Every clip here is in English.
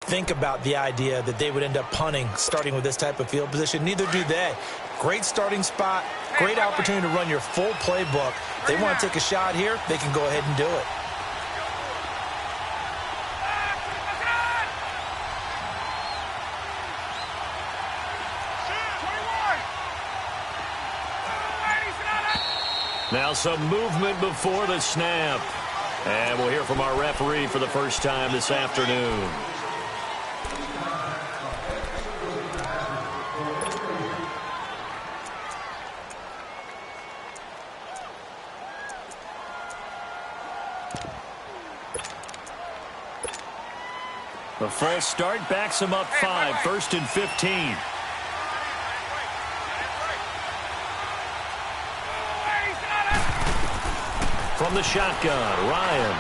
think about the idea that they would end up punting starting with this type of field position. Neither do they. Great starting spot, great opportunity to run your full playbook. If they want to take a shot here, they can go ahead and do it. Now some movement before the snap. And we'll hear from our referee for the first time this afternoon. The false start backs him up 5, 1st and 15. From the shotgun, Ryan.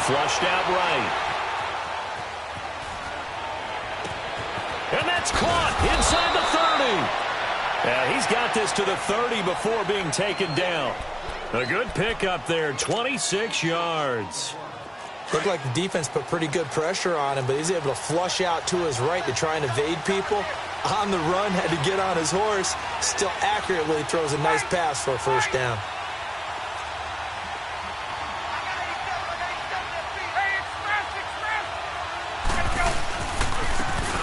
Flushed out right. And that's caught inside the 30. Yeah, he's got this to the 30 before being taken down. A good pickup there, 26 yards. Looked like the defense put pretty good pressure on him, but he's able to flush out to his right to try and evade people. On the run, had to get on his horse. Still accurately throws a nice pass for a first down.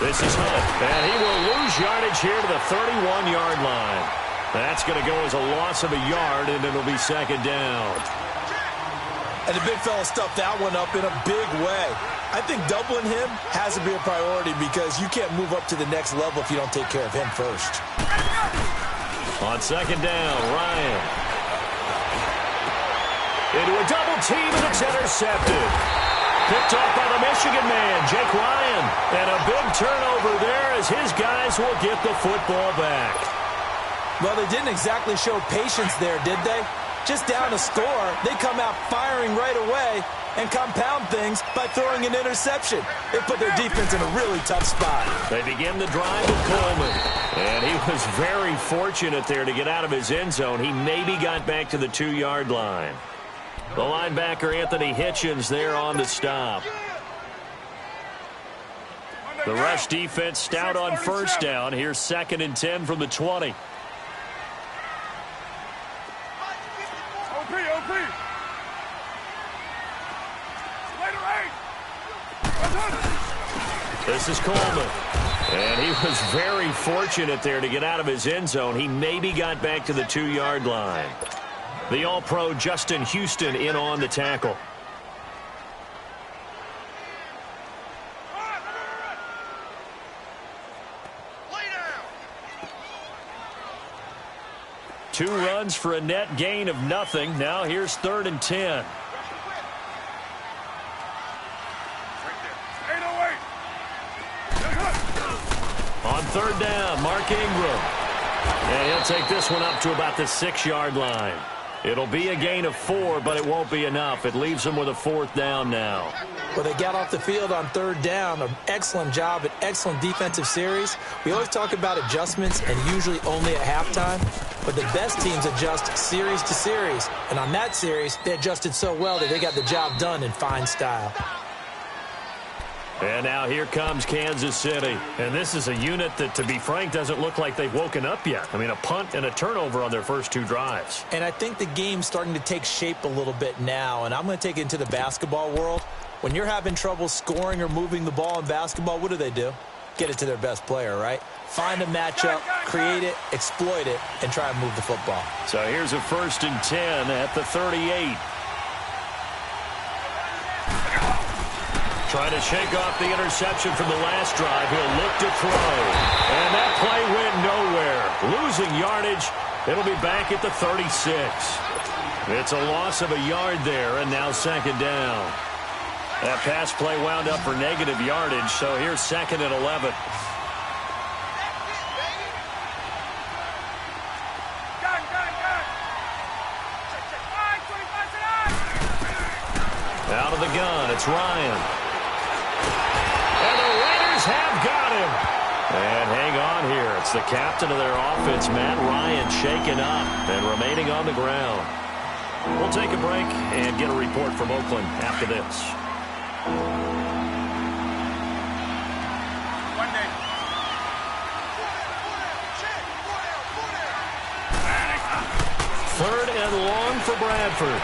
This is Hunt, and he will lose yardage here to the 31-yard line. That's going to go as a loss of a yard, and it'll be second down. And the big fella stuffed that one up in a big way. I think doubling him has to be a priority because you can't move up to the next level if you don't take care of him first. On second down, Ryan. Into a double team, and it's intercepted. Picked off by the Michigan man, Jake Ryan. And a big turnover there as his guys will get the football back. Well, they didn't exactly show patience there, did they? Just down a score, they come out firing right away and compound things by throwing an interception. They put their defense in a really tough spot. They begin the drive with Coleman. And he was very fortunate there to get out of his end zone. He maybe got back to the 2-yard line. The linebacker, Anthony Hitchens, there on the stop. The rush defense stout on first down. Here's 2nd and 10 from the 20. This is Coleman. And he was very fortunate there to get out of his end zone. He maybe got back to the 2-yard line. The All-Pro Justin Houston in on the tackle. Two runs for a net gain of nothing. Now here's 3rd and 10. On 3rd down, Mark Ingram. And he'll take this one up to about the 6-yard line. It'll be a gain of 4, but it won't be enough. It leaves them with a 4th down now. Well, they got off the field on 3rd down. An excellent job, an excellent defensive series. We always talk about adjustments and usually only at halftime. But the best teams adjust series to series. And on that series, they adjusted so well that they got the job done in fine style. And now here comes Kansas City. And this is a unit that, to be frank, doesn't look like they've woken up yet. I mean, a punt and a turnover on their first 2 drives. And I think the game's starting to take shape a little bit now. And I'm going to take it into the basketball world. When you're having trouble scoring or moving the ball in basketball, what do? Get it to their best player, right? Find a matchup, create it, exploit it, and try and move the football. So here's a 1st and 10 at the 38. Trying to shake off the interception from the last drive. He'll look to throw. And that play went nowhere. Losing yardage. It'll be back at the 36. It's a loss of a yard there, and now 2nd down. That pass play wound up for negative yardage, so here's 2nd and 11. Out of the gun, it's Ryan. And the Raiders have got him. And hang on here. It's the captain of their offense, Matt Ryan, shaken up and remaining on the ground. We'll take a break and get a report from Oakland after this. 3rd and long for Bradford.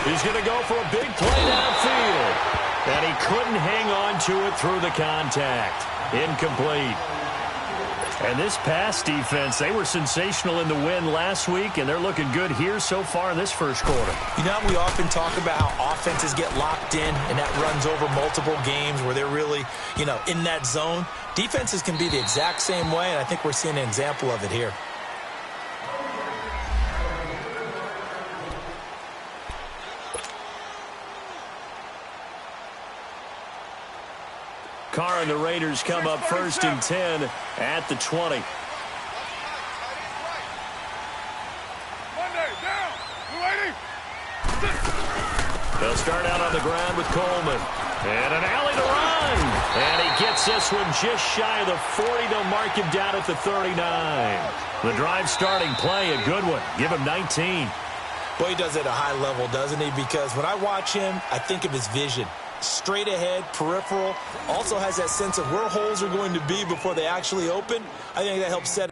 He's going to go for a big play downfield. And he couldn't hang on to it through the contact. Incomplete. And this pass defense, they were sensational in the win last week, and they're looking good here so far in this first quarter. You know, we often talk about how offenses get locked in, and that runs over multiple games where they're really, in that zone. Defenses can be the exact same way, and I think we're seeing an example of it here. Carr and the Raiders come up 1st and 10 at the 20. They'll start out on the ground with Coleman. And an alley to run. And he gets this one just shy of the 40. They'll mark him down at the 39. The drive starting play, a good one. Give him 19. Boy, he does it at a high level, doesn't he? Because when I watch him, I think of his vision. Straight ahead, peripheral, also has that sense of where holes are going to be before they actually open. I think that helps set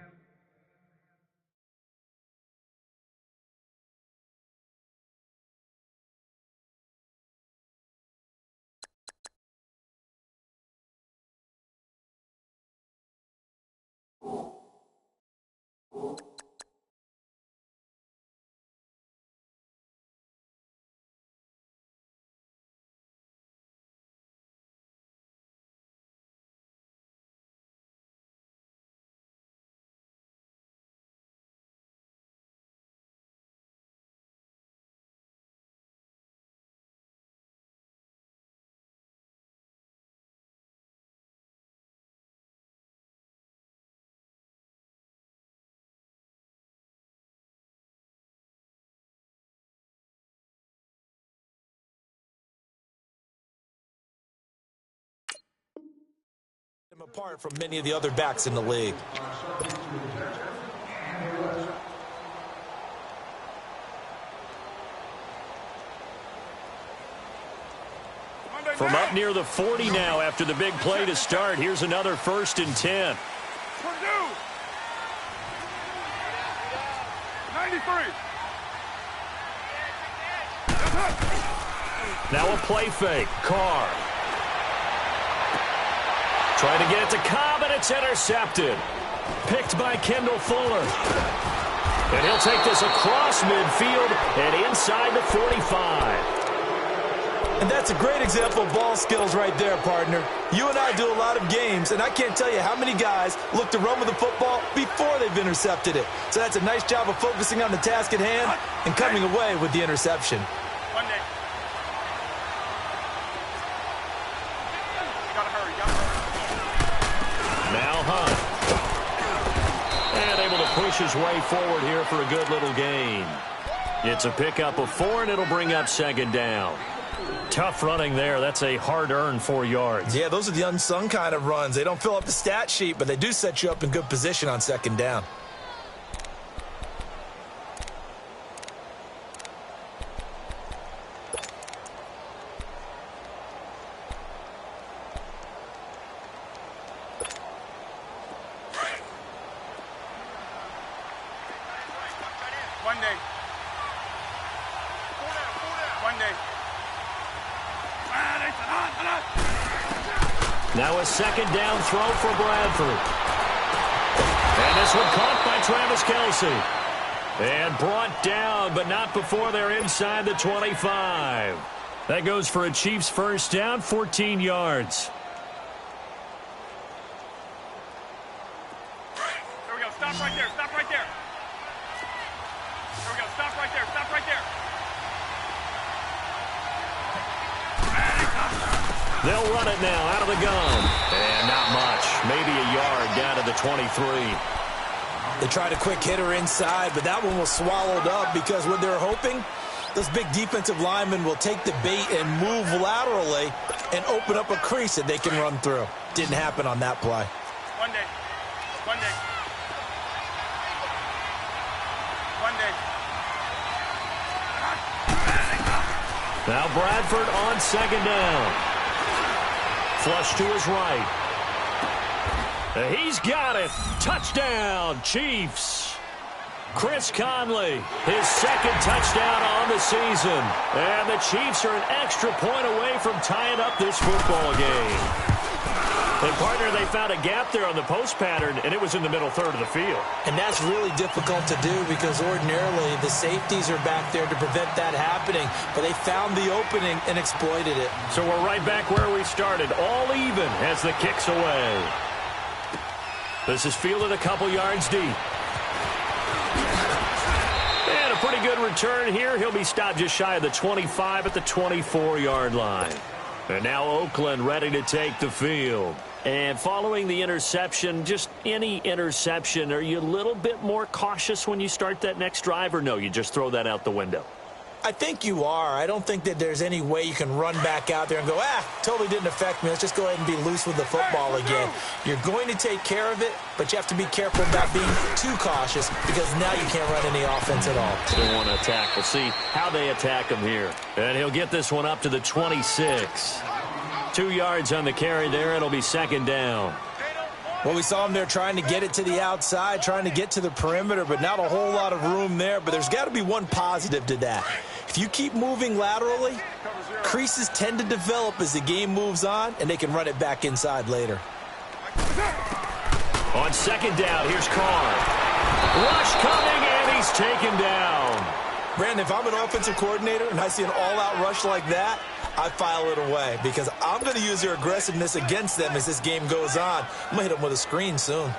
him apart from many of the other backs in the league. From up near the 40 now after the big play to start, here's another 1st and 10. 93. Now a play fake. Carr. Trying to get it to Cobb, and it's intercepted. Picked by Kendall Fuller. And he'll take this across midfield and inside the 45. And that's a great example of ball skills right there, partner. You and I do a lot of games, and I can't tell you how many guys look to run with the football before they've intercepted it. So that's a nice job of focusing on the task at hand and coming away with the interception. One day. You gotta hurry, Now Hunt. And able to push his way forward here for a good little gain. It's a pickup of 4, and it'll bring up 2nd down. Tough running there. That's a hard-earned 4 yards. Yeah, those are the unsung kind of runs. They don't fill up the stat sheet, but they do set you up in good position on 2nd down. One day. One day. Now a 2nd down throw for Bradford. And this one caught by Travis Kelce. And brought down, but not before they're inside the 25. That goes for a Chiefs 1st down, 14 yards. There we go. Stop right there. Stop right there. There we go. Stop right there. Stop right there. They'll run it now out of the gun. And not much. Maybe a yard down to the 23. They tried a quick hitter inside, but that one was swallowed up because what they're hoping, those big defensive linemen will take the bait and move laterally and open up a crease that they can run through. Didn't happen on that play. One day. One day. One day. Now Bradford on 2nd down. Flush to his right. He's got it. Touchdown, Chiefs. Chris Conley, his second touchdown on the season. And the Chiefs are an extra point away from tying up this football game. And, partner, they found a gap there on the post pattern, and it was in the middle third of the field. And that's really difficult to do because ordinarily the safeties are back there to prevent that happening. But they found the opening and exploited it. So we're right back where we started, all even as the kick's away. This is fielded a couple yards deep. And a pretty good return here. He'll be stopped just shy of the 25 at the 24-yard line. And now Oakland ready to take the field. And following the interception, just any interception, are you a little bit more cautious when you start that next drive, or no, you just throw that out the window? I think you are. I don't think that there's any way you can run back out there and go, totally didn't affect me. Let's just go ahead and be loose with the football again. You're going to take care of it, but you have to be careful about being too cautious because now you can't run any offense at all. They want to attack. We'll see how they attack him here. And he'll get this one up to the 26. 2 yards on the carry there. It'll be second down. Well, we saw him there trying to get it to the outside, trying to get to the perimeter, but not a whole lot of room there. But there's got to be one positive to that. If you keep moving laterally, creases tend to develop as the game moves on, and they can run it back inside later. On second down, here's Carr. Rush coming, and he's taken down. Brandon, if I'm an offensive coordinator and I see an all-out rush like that, I file it away because I'm going to use their aggressiveness against them as this game goes on. I'm going to hit them with a screen soon.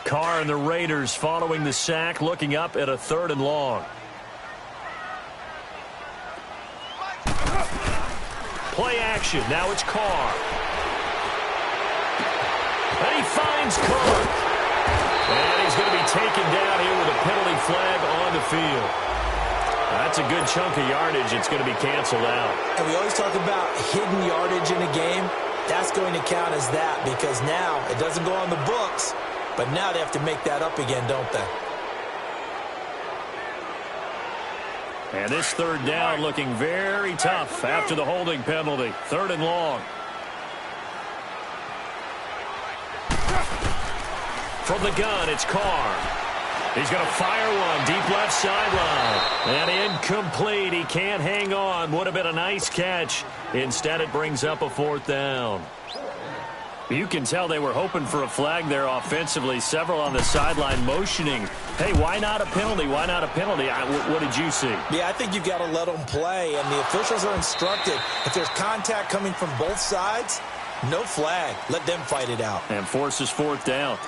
Carr and the Raiders following the sack, looking up at a 3rd and long. Play action. Now it's Carr. And he finds Cook. And he's going to be taken down here with a penalty flag on the field. That's a good chunk of yardage. It's going to be canceled out. And we always talk about hidden yardage in a game. That's going to count as that because now it doesn't go on the books, but now they have to make that up again, don't they? And this 3rd down looking very tough after the holding penalty. 3rd and long. From the gun, it's Carr. He's going to fire one deep left sideline. And incomplete. He can't hang on. Would have been a nice catch. Instead, it brings up a 4th down. You can tell they were hoping for a flag there offensively. Several on the sideline motioning. Hey, why not a penalty? Why not a penalty? What did you see? Yeah, I think you've got to let them play. And the officials are instructed, if there's contact coming from both sides, no flag. Let them fight it out. And forces 4th down.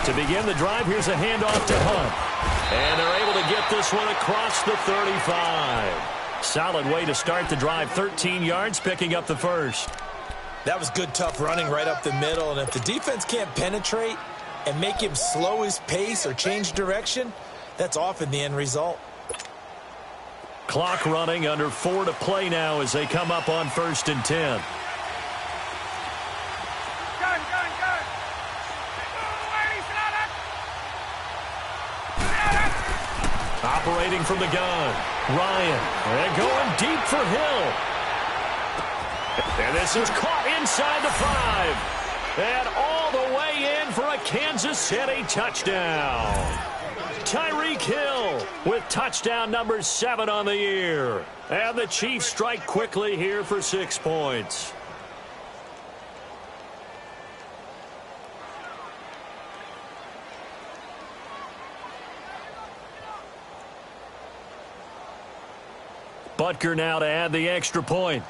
To begin the drive, here's a handoff to Hunt. And they're able to get this one across the 35. Solid way to start the drive. 13 yards, picking up the first. That was good, tough running right up the middle. And if the defense can't penetrate and make him slow his pace or change direction, that's often the end result. Clock running, under 4 to play now as they come up on 1st and 10. Operating from the gun, Ryan, and going deep for Hill. And this is caught inside the 5. And all the way in for a Kansas City touchdown. Tyreek Hill with touchdown number 7 on the year. And the Chiefs strike quickly here for 6 points. Butker now to add the extra point.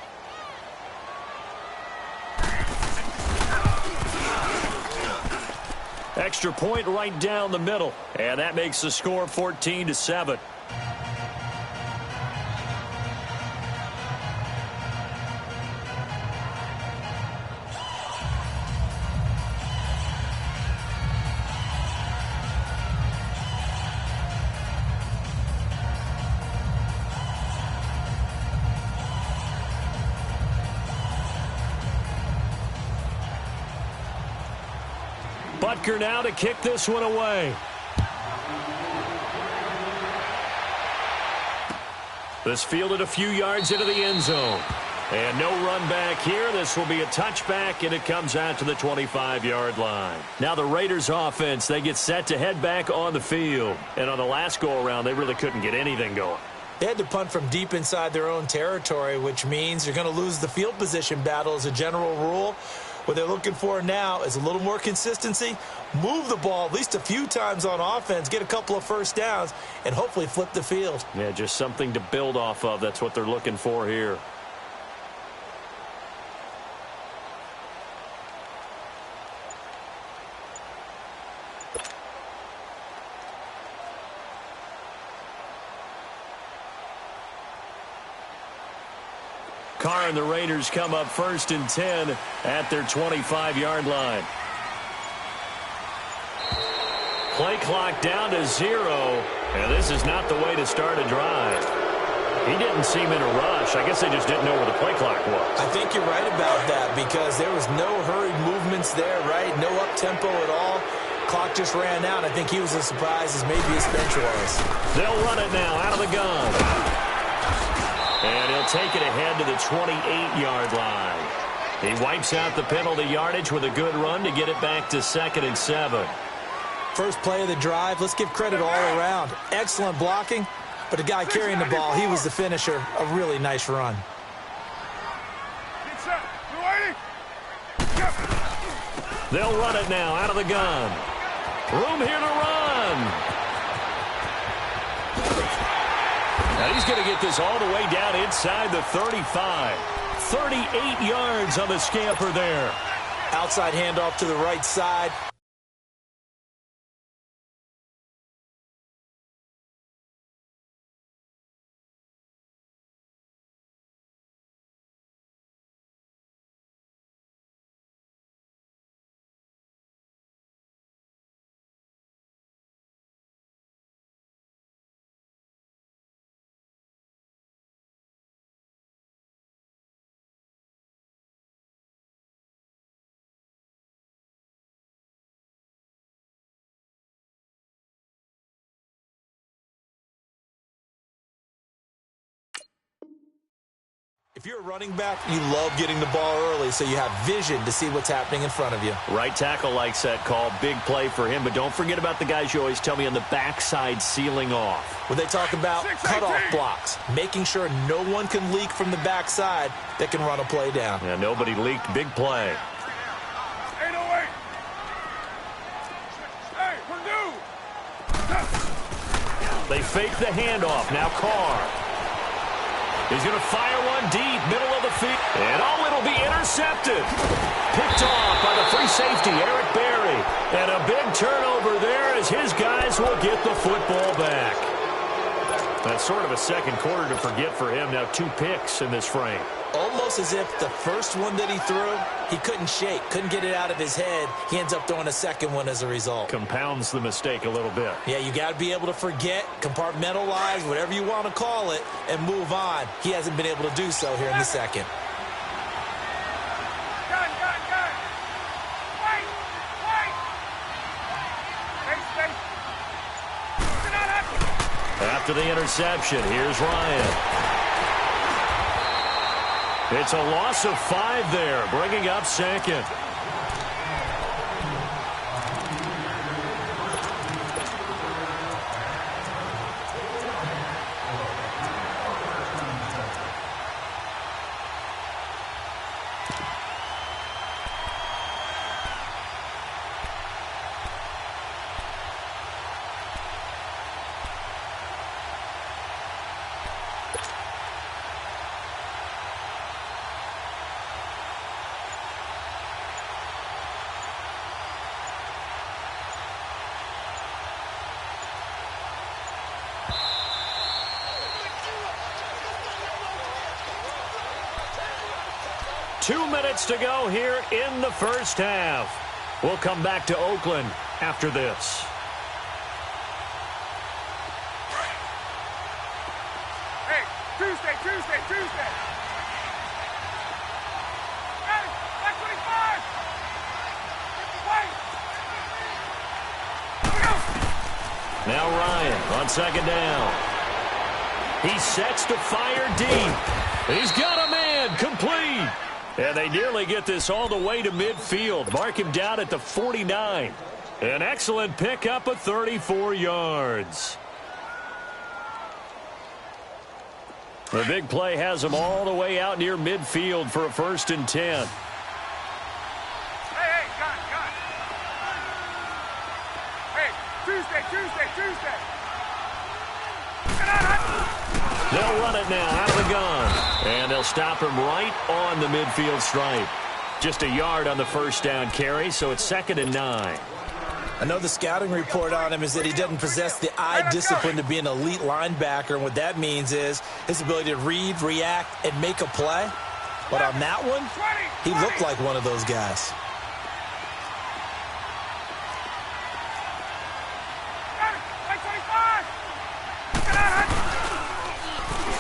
Extra point right down the middle. And that makes the score 14-7. Butker now to kick this one away. This fielded a few yards into the end zone. And no run back here. This will be a touchback, and it comes out to the 25-yard line. Now the Raiders offense, they get set to head back on the field. And on the last go-around, they really couldn't get anything going. They had to punt from deep inside their own territory, which means you're going to lose the field position battle as a general rule. What they're looking for now is a little more consistency, move the ball at least a few times on offense, get a couple of first downs, and hopefully flip the field. Yeah, just something to build off of. That's what they're looking for here. Carr and the Raiders come up 1st and 10 at their 25-yard line. Play clock down to 0, and this is not the way to start a drive. He didn't seem in a rush. I guess they just didn't know where the play clock was. I think you're right about that because there was no hurried movements there, right? No up-tempo at all. Clock just ran out. I think he was as surprised as maybe his bench was. They'll run it now out of the gun. And he'll take it ahead to the 28-yard line. He wipes out the penalty yardage with a good run to get it back to 2nd and 7. First play of the drive, let's give credit all around. Excellent blocking, but the guy carrying the ball, he was the finisher. A really nice run. They'll run it now out of the gun. Room here to run. Now he's going to get this all the way down inside the 35. 38 yards on the scamper there. Outside handoff to the right side. If you're a running back, you love getting the ball early so you have vision to see what's happening in front of you. Right tackle likes that call. Big play for him. But don't forget about the guys you always tell me on the backside sealing off. When they talk about cutoff blocks, making sure no one can leak from the backside that can run a play down. Yeah, nobody leaked. Big play. 808. Hey, we're new. They fake the handoff. Now Carr. He's going to fire one deep, middle of the field. And it'll be intercepted. Picked off by the free safety, Eric Berry. And a big turnover there as his guys will get the football back. That's sort of a second quarter to forget for him. Now 2 picks in this frame. Almost as if the first one that he threw, he couldn't shake, couldn't get it out of his head. He ends up throwing a second one as a result. Compounds the mistake a little bit. Yeah, you got to be able to forget, compartmentalize, whatever you want to call it, and move on. He hasn't been able to do so here in the second. Gun. Wait. Space. Get out of. After the interception, here's Ryan. It's a loss of 5 there, bringing up 2nd. Two minutes to go here in the first half. We'll come back to Oakland after this. Hey, Tuesday. Hey, back 25. Wait. Now Ryan on second down. He sets to fire deep. He's got a man, complete. And they nearly get this all the way to midfield. Mark him down at the 49. An excellent pickup of 34 yards. The big play has him all the way out near midfield for a 1st and 10. Hey, gun. Hey, Tuesday. They'll run it now out of the gun. And they'll stop him right on the midfield stripe. Just a yard on the first down carry, so it's 2nd and 9. I know the scouting report on him is that he doesn't possess the eye discipline to be an elite linebacker, and what that means is his ability to read, react, and make a play. But on that one, he looked like one of those guys.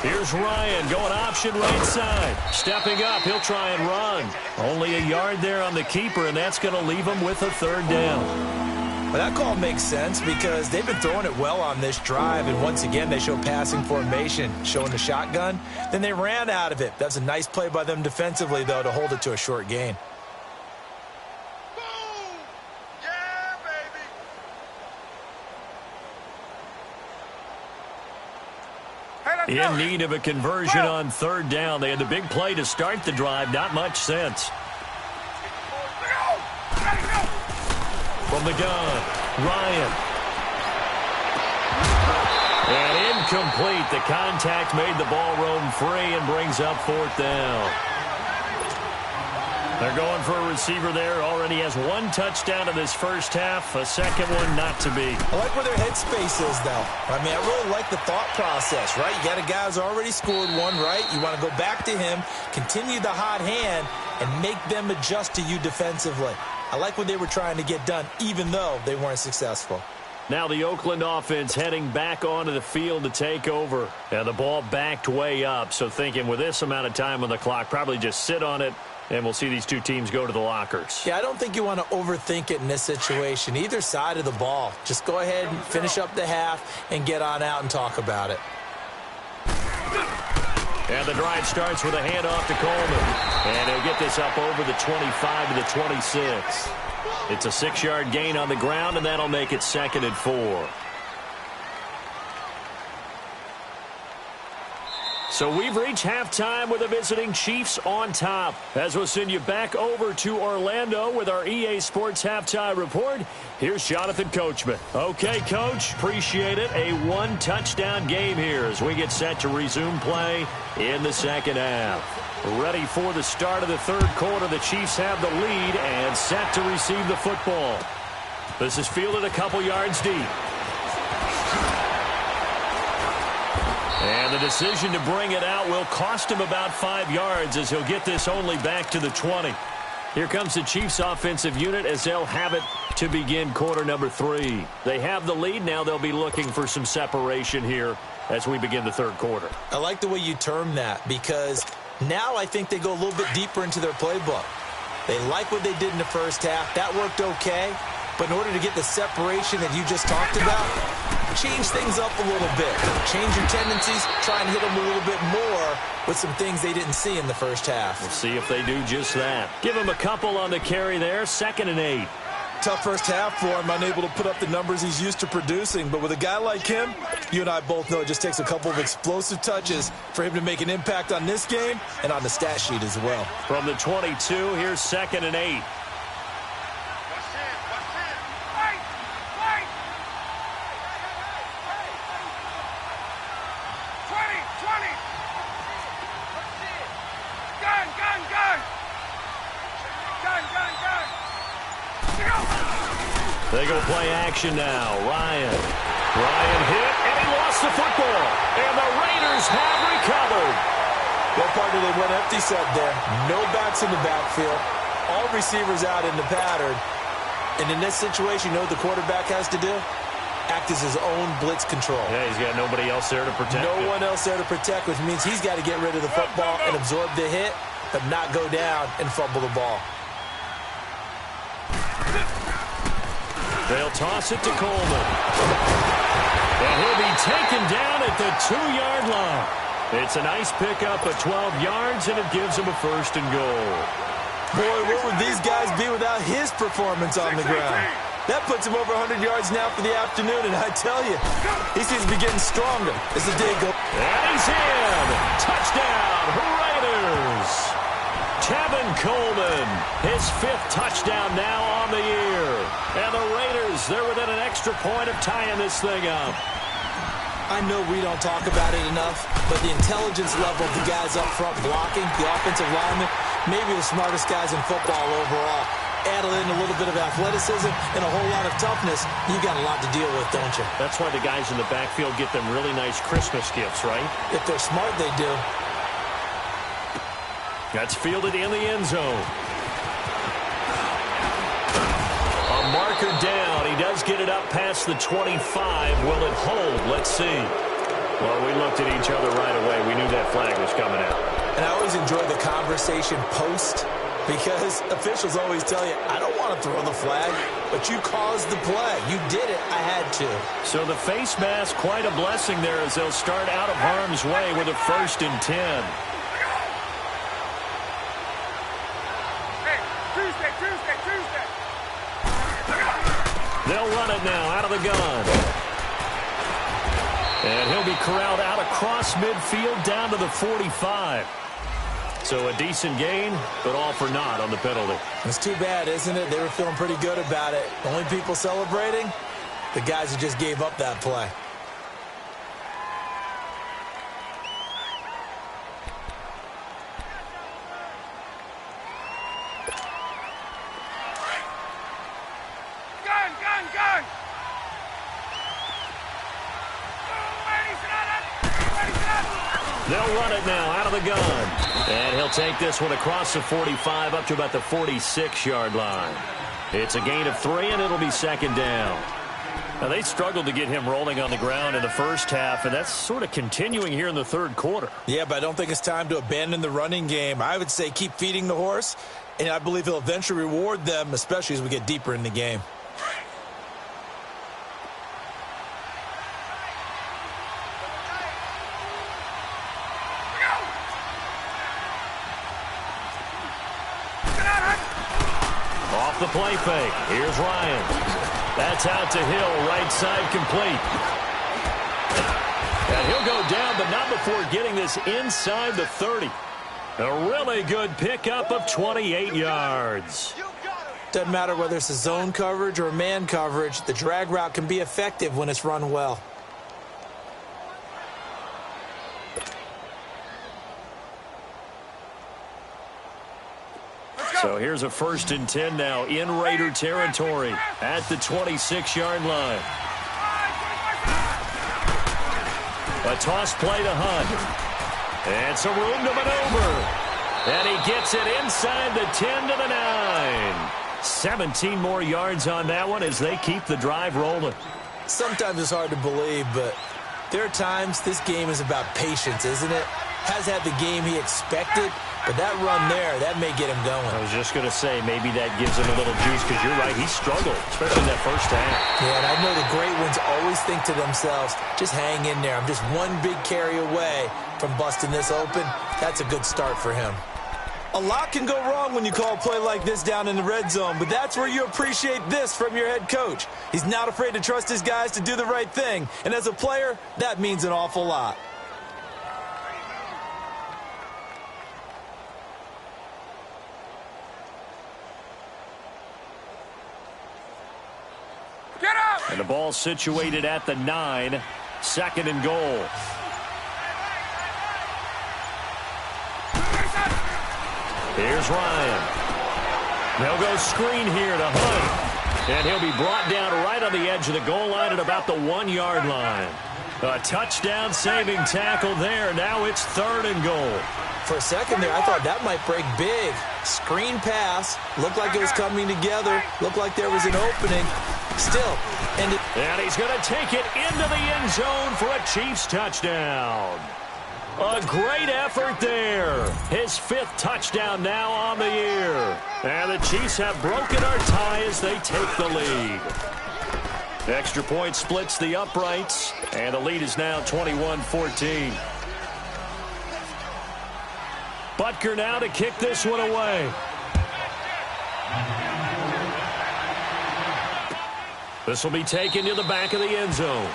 Here's Ryan going option right side. Stepping up, he'll try and run. Only a yard there on the keeper, and that's going to leave him with a 3rd down. Well, that call makes sense because they've been throwing it well on this drive, and once again, they show passing formation, showing the shotgun. Then they ran out of it. That's a nice play by them defensively, though, to hold it to a short gain. In need of a conversion on 3rd down. They had the big play to start the drive. Not much sense. From the gun, Ryan. And incomplete. The contact made the ball roam free and brings up 4th down. They're going for a receiver there. Already has 1 touchdown in this first half. A second one not to be. I like where their headspace is, though. I mean, I really like the thought process, right? You got a guy who's already scored one, right? You want to go back to him, continue the hot hand, and make them adjust to you defensively. I like what they were trying to get done, even though they weren't successful. Now the Oakland offense heading back onto the field to take over. And the ball backed way up, so thinking with this amount of time on the clock, probably just sit on it, and we'll see these two teams go to the lockers. Yeah, I don't think you want to overthink it in this situation. Either side of the ball. Just go ahead and finish up the half and get on out and talk about it. And the drive starts with a handoff to Coleman. And he'll get this up over the 25 to the 26. It's a 6-yard gain on the ground, and that'll make it 2nd and 4. So we've reached halftime with the visiting Chiefs on top. As we'll send you back over to Orlando with our EA Sports Halftime Report, here's Jonathan Coachman. Okay, Coach, appreciate it. A 1-touchdown game here as we get set to resume play in the second half. Ready for the start of the third quarter. The Chiefs have the lead and set to receive the football. This is fielded a couple yards deep. And the decision to bring it out will cost him about 5 yards as he'll get this only back to the 20. Here comes the Chiefs offensive unit as they'll have it to begin quarter number 3. They have the lead. Now they'll be looking for some separation here as we begin the third quarter. I like the way you term that because now I think they go a little bit deeper into their playbook. They like what they did in the first half. That worked okay. But in order to get the separation that you just talked about, change things up a little bit. Change your tendencies. Try and hit them a little bit more with some things they didn't see in the first half. We'll see if they do just that. Give him a couple on the carry there. 2nd and 8. Tough first half for him, unable to put up the numbers he's used to producing. But with a guy like him, you and I both know it just takes a couple of explosive touches for him to make an impact on this game and on the stat sheet as well. From the 22, here's 2nd and 8. They go play action now. Ryan hit, and he lost the football. And the Raiders have recovered. Well, partner, they went empty set there. No backs in the backfield. All receivers out in the pattern. And in this situation, you know what the quarterback has to do? Act as his own blitz control. Yeah, he's got nobody else there to protect him. No one else there to protect, which means he's got to get rid of the football and absorb the hit, but not go down and fumble the ball. They'll toss it to Coleman. And he'll be taken down at the 2-yard line. It's a nice pickup of 12 yards, and it gives him a 1st and goal. Boy, what would these guys be without his performance on the ground? That puts him over 100 yards now for the afternoon, and I tell you, he seems to be getting stronger as the day goes. And he's in. Touchdown, Raiders. Tevin Coleman, his 5th touchdown now on the year. And the Raiders, they're within an extra point of tying this thing up. I know we don't talk about it enough, but the intelligence level of the guys up front blocking, the offensive linemen, maybe the smartest guys in football overall. Add in a little bit of athleticism and a whole lot of toughness, you got a lot to deal with, don't you? That's why the guys in the backfield get them really nice Christmas gifts, right? If they're smart, they do. That's fielded in the end zone. A marker down. He does get it up past the 25. Will it hold? Let's see. Well, we looked at each other right away. We knew that flag was coming out. And I always enjoy the conversation post, because officials always tell you, I don't want to throw the flag, but you caused the play. You did it. I had to. So the face mask, quite a blessing there as they'll start out of harm's way with a 1st and 10. Hey, Tuesday. They'll run it now out of the gun. And he'll be corralled out across midfield down to the 45. So a decent gain, but all for naught on the penalty. It's too bad, isn't it? They were feeling pretty good about it. Only people celebrating, the guys who just gave up that play. Gun! They'll run it now out of the gun. And he'll take this one across the 45 up to about the 46-yard line. It's a gain of 3, and it'll be 2nd down. Now, they struggled to get him rolling on the ground in the first half, and that's sort of continuing here in the 3rd quarter. Yeah, but I don't think it's time to abandon the running game. I would say keep feeding the horse, and I believe he'll eventually reward them, especially as we get deeper in the game. Off the play fake. Here's Ryan. That's out to Hill, right side complete. And he'll go down, but not before getting this inside the 30. A really good pickup of 28 yards. Doesn't matter whether it's a zone coverage or a man coverage, the drag route can be effective when it's run well. So here's a 1st and 10 now in Raider territory at the 26-yard line. A toss play to Hunt. And some room to maneuver. And he gets it inside the 10 to the 9. 17 more yards on that one as they keep the drive rolling. Sometimes it's hard to believe, but there are times this game is about patience, isn't it? Has had the game he expected, but that run there, that may get him going. I was just going to say, maybe that gives him a little juice, because you're right, he struggled, especially in that first half. Yeah, and I know the great ones always think to themselves, just hang in there. I'm just one big carry away from busting this open. That's a good start for him. A lot can go wrong when you call a play like this down in the red zone, but that's where you appreciate this from your head coach. He's not afraid to trust his guys to do the right thing, and as a player, that means an awful lot. Get up! And the ball situated at the 9, 2nd and goal. Here's Ryan. They'll go screen here to Hunt. And he'll be brought down right on the edge of the goal line at about the 1-yard line. A touchdown-saving tackle there. Now it's 3rd and goal. For a second there, I thought that might break big. Screen pass. Looked like it was coming together. Looked like there was an opening. Still. And he's going to take it into the end zone for a Chiefs touchdown. A great effort there. His 5th touchdown now on the year. And the Chiefs have broken our tie as they take the lead. Extra point splits the uprights, and the lead is now 21-14. Butker now to kick this one away. This will be taken to the back of the end zone.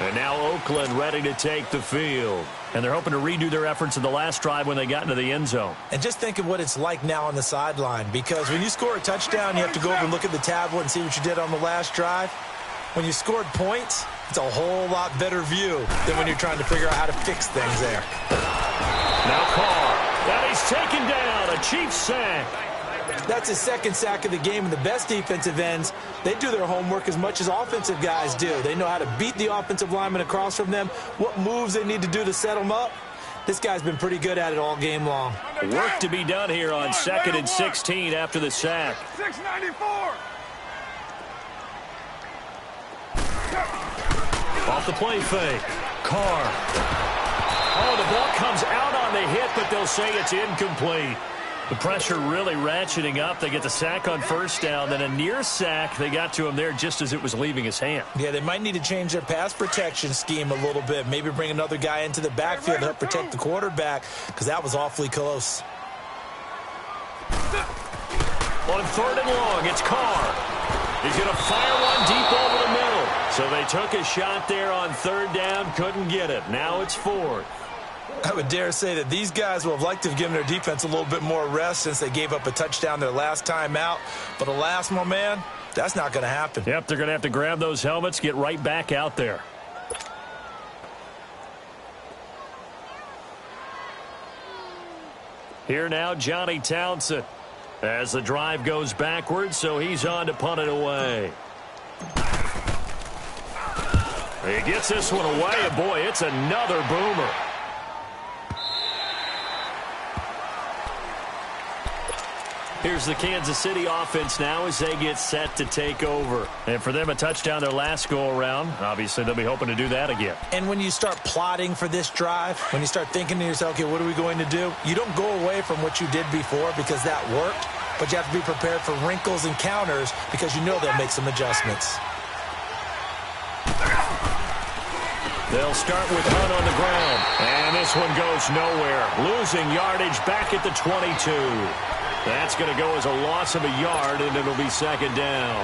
And now Oakland ready to take the field. And they're hoping to redo their efforts in the last drive when they got into the end zone. And just think of what it's like now on the sideline, because when you score a touchdown, you have to go over and look at the tablet and see what you did on the last drive. When you scored points, it's a whole lot better view than when you're trying to figure out how to fix things there. Now Carr. That he's taken down. A Chiefs sack. That's his second sack of the game, and the best defensive ends, they do their homework as much as offensive guys do. They know how to beat the offensive lineman across from them, what moves they need to do to set them up. This guy's been pretty good at it all game long. Work to be done here on 2nd and 16 after the sack. 694. Off the play fake. Carr. Oh, the ball comes out on the hit, but they'll say it's incomplete. The pressure really ratcheting up. They get the sack on first down, then a near sack. They got to him there just as it was leaving his hand. Yeah, they might need to change their pass protection scheme a little bit. Maybe bring another guy into the backfield to help protect the quarterback, because that was awfully close. On 3rd and long, it's Carr. He's going to fire one deep over the middle. So they took a shot there on 3rd down, couldn't get it. Now it's 4th. I would dare say that these guys would have liked to have given their defense a little bit more rest since they gave up a touchdown their last time out. But alas, my man, that's not going to happen. Yep, they're going to have to grab those helmets, get right back out there. Here now, Johnny Townsend. As the drive goes backwards, so he's on to punt it away. He gets this one away, and boy, it's another boomer. Here's the Kansas City offense now as they get set to take over. And for them, a touchdown their last go-around. Obviously, they'll be hoping to do that again. And when you start plotting for this drive, when you start thinking to yourself, okay, what are we going to do? You don't go away from what you did before because that worked, but you have to be prepared for wrinkles and counters because you know they'll make some adjustments. They'll start with Hunt on the ground. And this one goes nowhere. Losing yardage back at the 22. That's going to go as a loss of a yard, and it'll be 2nd down.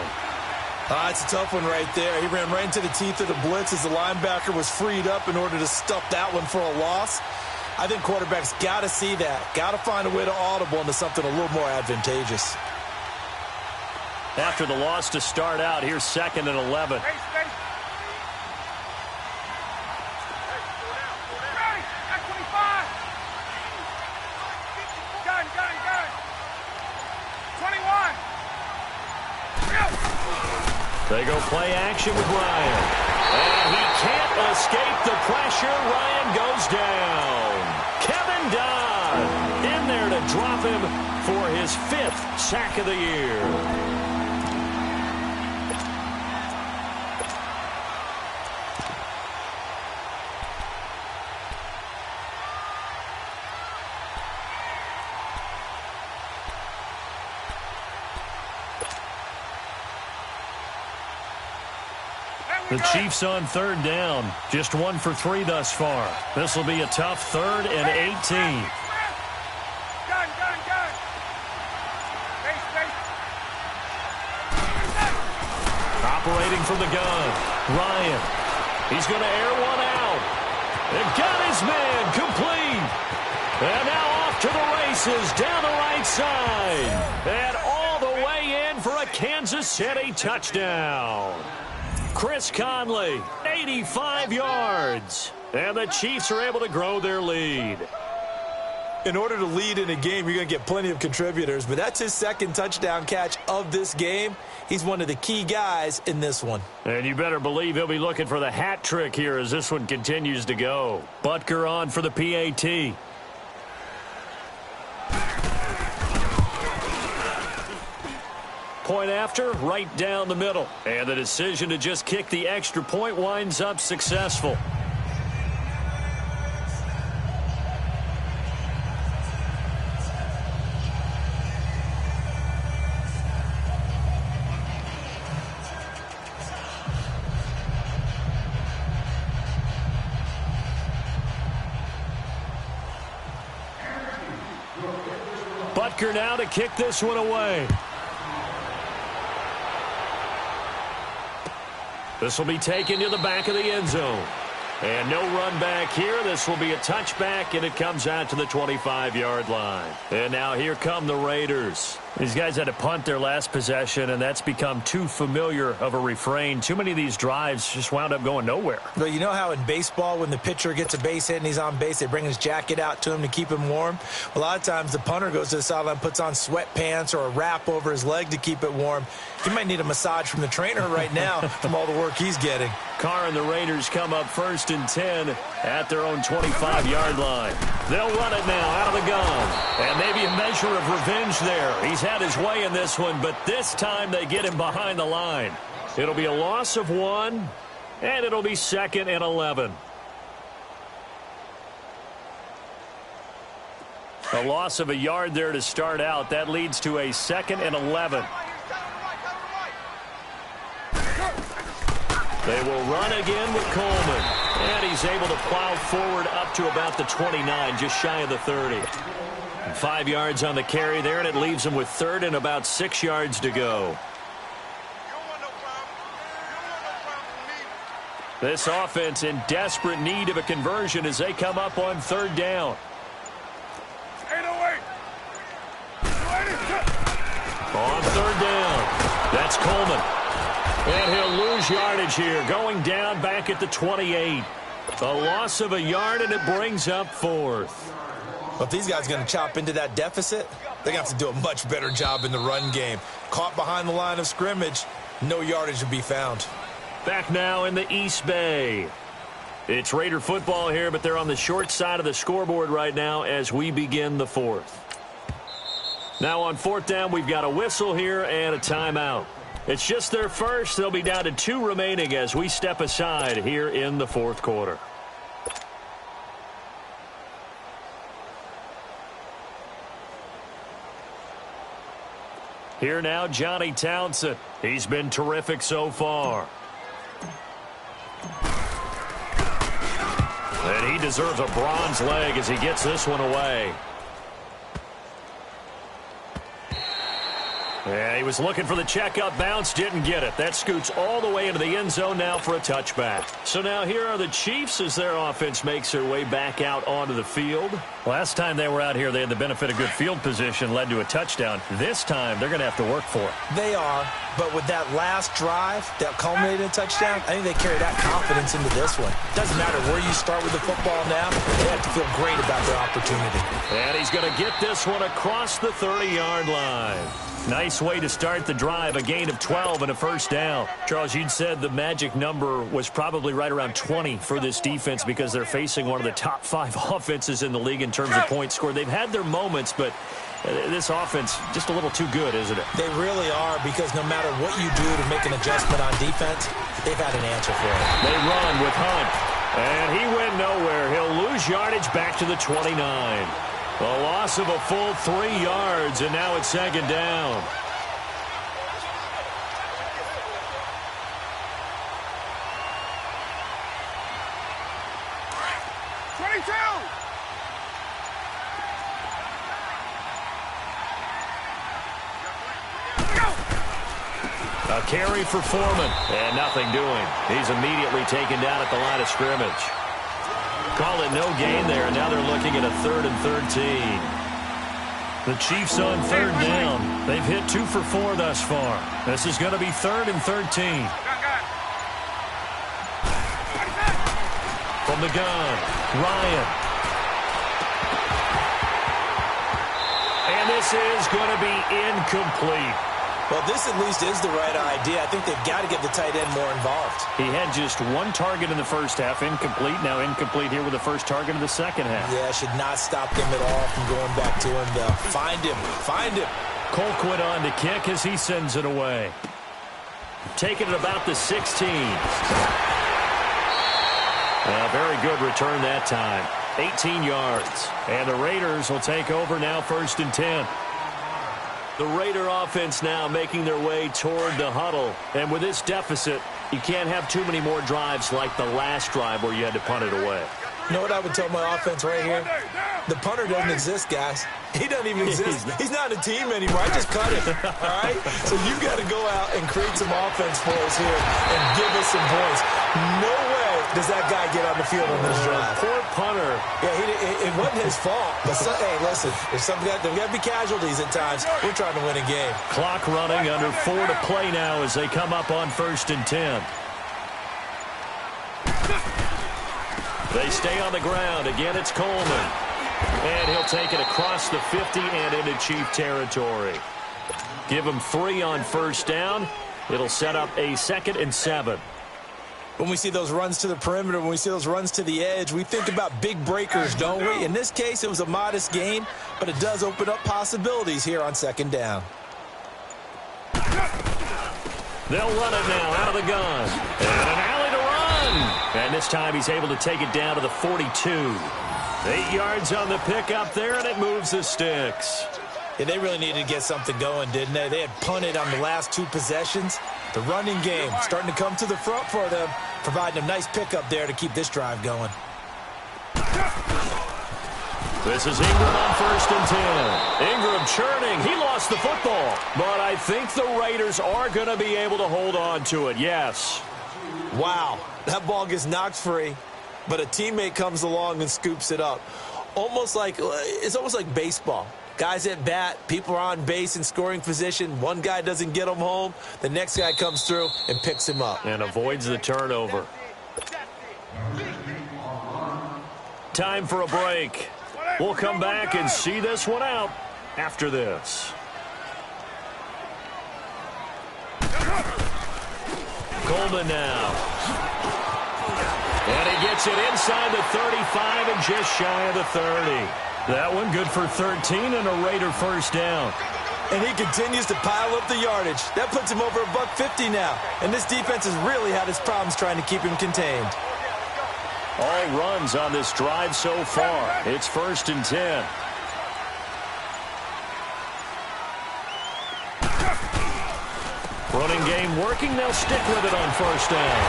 It's a tough one right there. He ran right into the teeth of the blitz as the linebacker was freed up in order to stuff that one for a loss. I think quarterbacks got to see that. Got to find a way to audible into something a little more advantageous. After the loss to start out, here's 2nd and 11. They go play action with Ryan. And he can't escape the pressure. Ryan goes down. Kevin Dodd in there to drop him for his 5th sack of the year. The Chiefs on 3rd down. Just 1 for 3 thus far. This will be a tough 3rd and 18. Operating from the gun. Ryan. He's going to air one out. And got his man complete. And now off to the races down the right side. And all the way in for a Kansas City touchdown. Chris Conley, 85 yards. And the Chiefs are able to grow their lead. In order to lead in a game, you're going to get plenty of contributors, but that's his 2nd touchdown catch of this game. He's one of the key guys in this one. And you better believe he'll be looking for the hat trick here as this one continues to go. Butker on for the PAT. Point after, right down the middle. And the decision to just kick the extra point winds up successful. kicker now to kick this one away. This will be taken to the back of the end zone. And no run back here. This will be a touchback, and it comes out to the 25-yard line. And now here come the Raiders. These guys had to punt their last possession, and that's become too familiar of a refrain. Too many of these drives just wound up going nowhere. Well, you know how in baseball when the pitcher gets a base hit and he's on base, they bring his jacket out to him to keep him warm? A lot of times the punter goes to the sideline, puts on sweatpants or a wrap over his leg to keep it warm. He might need a massage from the trainer right now from all the work he's getting. Carr and the Raiders come up 1st and 10 at their own 25-yard line. They'll run it now out of the gun. And maybe a measure of revenge there. He's had his way in this one, but this time they get him behind the line. It'll be a loss of 1, and it'll be 2nd and 11. A loss of a yard there to start out. That leads to a 2nd and 11. They will run again with Coleman. And he's able to plow forward up to about the 29, just shy of the 30. 5 yards on the carry there, and it leaves him with 3rd and about 6 yards to go. This offense in desperate need of a conversion as they come up on 3rd down. On 3rd down, that's Coleman. And he'll lose yardage here, going down back at the 28. A loss of a yard, and it brings up 4th. Well, if these guys are going to chop into that deficit, they're going to have to do a much better job in the run game. Caught behind the line of scrimmage, no yardage to be found. Back now in the East Bay. It's Raider football here, but they're on the short side of the scoreboard right now as we begin the 4th. Now on 4th down, we've got a whistle here and a timeout. It's just their first. They'll be down to 2 remaining as we step aside here in the 4th quarter. Here now, Johnny Townsend. He's been terrific so far. And he deserves a bronze leg as he gets this one away. Yeah, he was looking for the checkup bounce, didn't get it. That scoots all the way into the end zone now for a touchback. So now here are the Chiefs as their offense makes their way back out onto the field. Last time they were out here, they had the benefit of good field position, led to a touchdown. This time, they're going to have to work for it. They are, but with that last drive that culminated in a touchdown, I think they carry that confidence into this one. Doesn't matter where you start with the football now, they have to feel great about their opportunity. And he's going to get this one across the 30-yard line. Nice way to start the drive, a gain of 12 and a 1st down. Charles, you'd said the magic number was probably right around 20 for this defense because they're facing one of the top 5 offenses in the league in terms of points scored. They've had their moments, but this offense just a little too good, isn't it? They really are, because no matter what you do to make an adjustment on defense, they've had an answer for it. They run with Hunt, and he went nowhere. He'll lose yardage back to the 29. A loss of a full 3 yards, and now it's 2nd down. A carry for Foreman, and nothing doing. He's immediately taken down at the line of scrimmage. Call it no gain there, and now they're looking at a 3rd and 13. The Chiefs on 3rd down. They've hit 2 for 4 thus far. This is going to be 3rd and 13. From the gun, Ryan. And this is going to be incomplete. Well, this at least is the right idea. I think they've got to get the tight end more involved. He had just 1 target in the first half, incomplete. Now incomplete here with the first target of the second half. Yeah, should not stop them at all from going back to him, though. Find him. Find him. Colquitt on to kick as he sends it away. Taking it about the 16. Very good return that time. 18 yards. And the Raiders will take over now 1st and 10. The Raider offense now making their way toward the huddle. And with this deficit, you can't have too many more drives like the last drive where you had to punt it away. You know what I would tell my offense right here? The punter doesn't exist, guys. He doesn't even exist. He's not a team anymore. I just cut him, all right? So you got to go out and create some offense for us here and give us some points. No way does that guy get on the field on this drive. Poor punter. Yeah, it wasn't his fault. But, hey, listen, there's got to be casualties at times. We're trying to win a game. Clock running, under 4 to play now as they come up on 1st and 10. They stay on the ground. Again, it's Coleman. And he'll take it across the 50 and into Chief territory. Give him 3 on 1st down. It'll set up a 2nd and 7. When we see those runs to the perimeter, when we see those runs to the edge, we think about big breakers, don't we? In this case, it was a modest gain, but it does open up possibilities here on 2nd down. They'll run it now out of the gun. And an alley to run. And this time he's able to take it down to the 42. 8 yards on the pickup there, and it moves the sticks. Yeah, they really needed to get something going, didn't they? They had punted on the last 2 possessions. The running game starting to come to the front for them, providing a nice pickup there to keep this drive going. This is Ingram on 1st and 10. Ingram churning. He lost the football. But I think the Raiders are going to be able to hold on to it, yes. Wow, that ball gets knocked free, but a teammate comes along and scoops it up. It's almost like baseball. Guys at bat, people are on base in scoring position. One guy doesn't get him home. The next guy comes through and picks him up. And avoids the turnover. Time for a break. We'll come back and see this one out after this. Coleman now. And he gets it inside the 35 and just shy of the 30. That one good for 13 and a Raider 1st down. And he continues to pile up the yardage. That puts him over $150 now. And this defense has really had its problems trying to keep him contained. All runs on this drive so far. It's 1st and 10. Running game working. They'll stick with it on 1st down.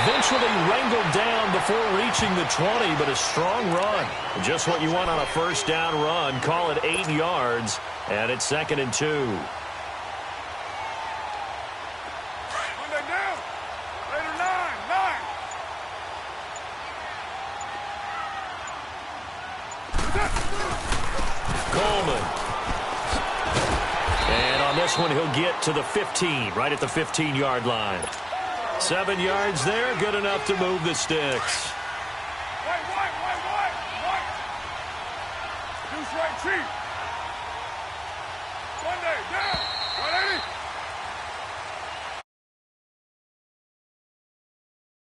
Eventually wrangled down before reaching the 20, but a strong run. Just what you want on a 1st down run. Call it 8 yards, and it's 2nd and 2. Coleman. And on this one, he'll get to the 15, right at the 15-yard line. 7 yards there, good enough to move the sticks. Deuce right, Chief.